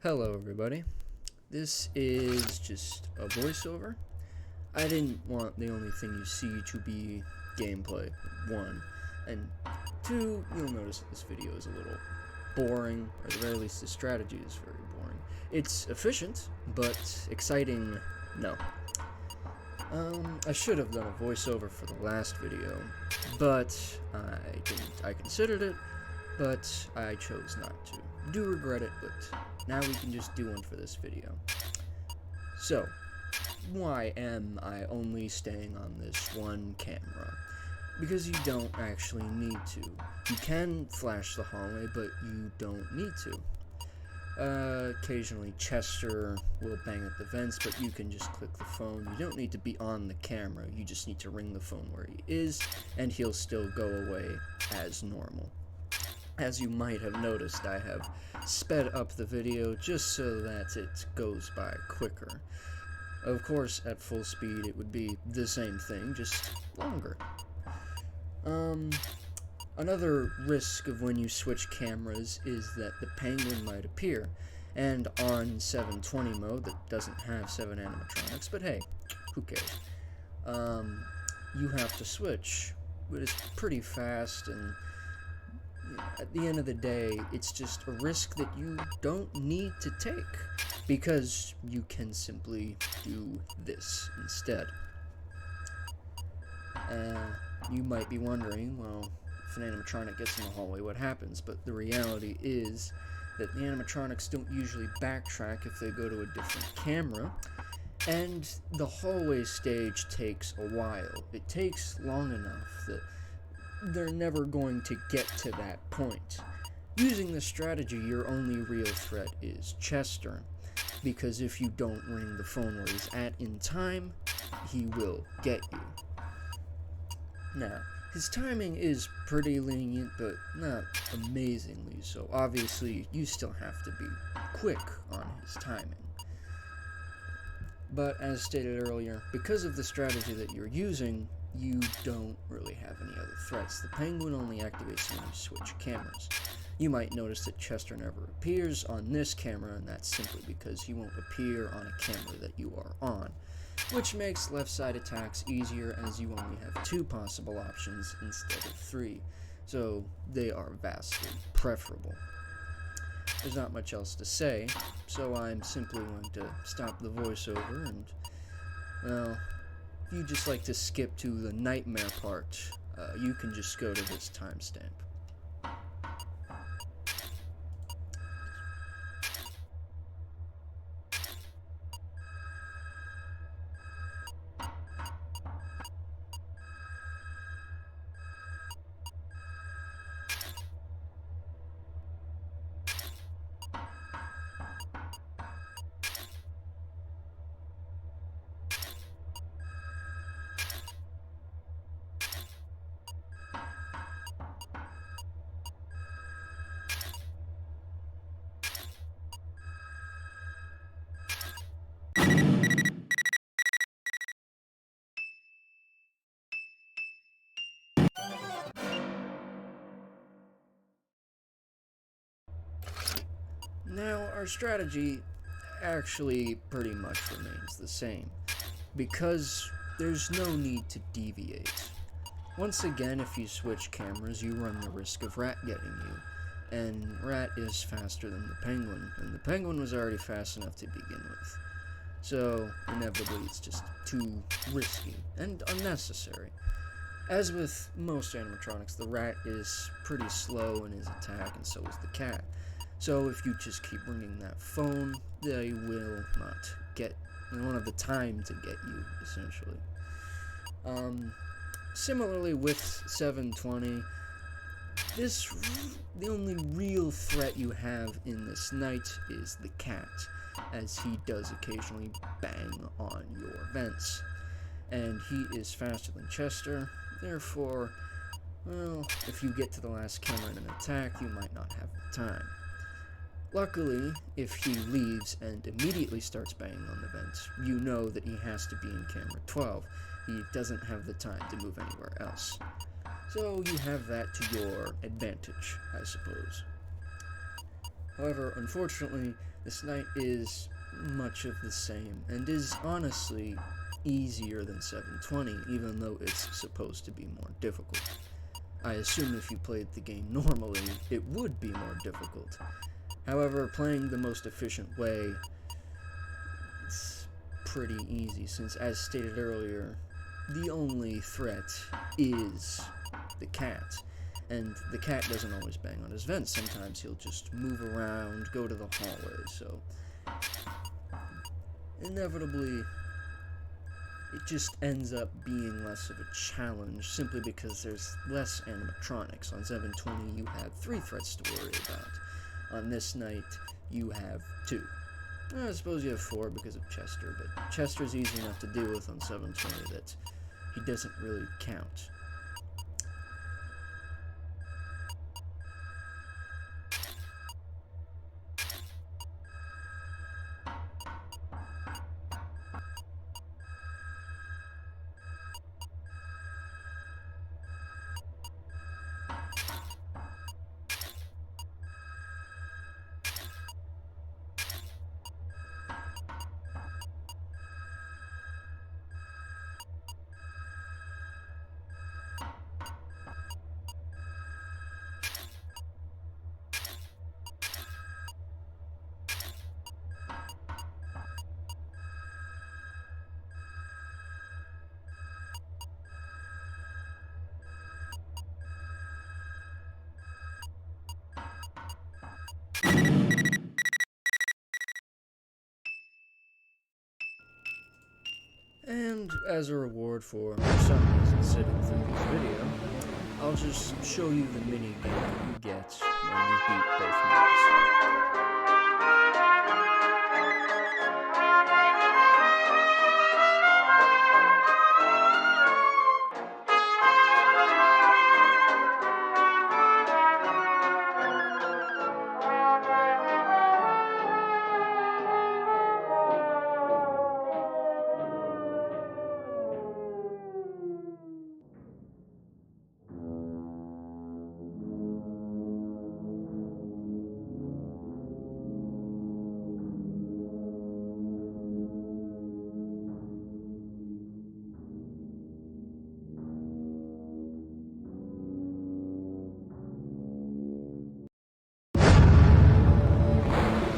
Hello everybody, this is just a voiceover. I didn't want the only thing you see to be gameplay, 1, and 2, you'll notice that this video is a little boring, or at the very least the strategy is very boring. It's efficient, but exciting, no. I should have done a voiceover for the last video, but I didn't. I considered it, but I chose not to. Do regret it, but now we can just do one for this video. So, why am I only staying on this one camera? Because you don't actually need to. You can flash the hallway, but you don't need to. Occasionally Chester will bang at the vents, but you can just click the phone. You don't need to be on the camera, you just need to ring the phone where he is, and he'll still go away as normal. As you might have noticed, I have sped up the video just so that it goes by quicker. Of course, at full speed it would be the same thing, just longer. Another risk of when you switch cameras is that the penguin might appear, and on 720 mode that doesn't have 7 animatronics, but hey, who cares? You have to switch, but it's pretty fast, and at the end of the day, it's just a risk that you don't need to take, because you can simply do this instead. You might be wondering, well, if an animatronic gets in the hallway, what happens? But the reality is that the animatronics don't usually backtrack if they go to a different camera, and the hallway stage takes a while. It takes long enough that they're never going to get to that point. Using this strategy, your only real threat is Chester, because if you don't ring the phone where he's at in time, he will get you. Now, his timing is pretty lenient, but not amazingly so. Obviously, you still have to be quick on his timing. But as stated earlier, because of the strategy that you're using, you don't really have any other threats. The penguin only activates when you switch cameras. You might notice that Chester never appears on this camera, and that's simply because he won't appear on a camera that you are on, which makes left side attacks easier as you only have 2 possible options instead of 3, so they are vastly preferable. There's not much else to say, so I'm simply going to stop the voiceover, and, well, if you just like to skip to the nightmare part, you can just go to this timestamp. Now, our strategy actually pretty much remains the same, because there's no need to deviate. Once again, if you switch cameras, you run the risk of Rat getting you, and Rat is faster than the penguin, and the penguin was already fast enough to begin with. So, inevitably, it's just too risky and unnecessary. As with most animatronics, the Rat is pretty slow in his attack, and so is the cat. So if you just keep ringing that phone, they will won't have the time to get you, essentially. Similarly with 720, the only real threat you have in this night is the cat, as he does occasionally bang on your vents. And he is faster than Chester, therefore, well, if you get to the last camera in an attack, you might not have the time. Luckily, if he leaves and immediately starts banging on the vents, you know that he has to be in camera 12. He doesn't have the time to move anywhere else. So you have that to your advantage, I suppose. However, unfortunately, this night is much of the same, and is honestly easier than 720, even though it's supposed to be more difficult. I assume if you played the game normally, it would be more difficult. However, playing the most efficient way, it's pretty easy, since, as stated earlier, the only threat is the cat. And the cat doesn't always bang on his vents. Sometimes he'll just move around, go to the hallway, so inevitably it just ends up being less of a challenge, simply because there's less animatronics. On 720 you have 3 threats to worry about. On this night you have 2. I suppose you have 4 because of Chester, but Chester's easy enough to deal with on 720 that he doesn't really count. And as a reward for some reason sitting through this video, I'll just show you the mini game that you get when you beat both modes.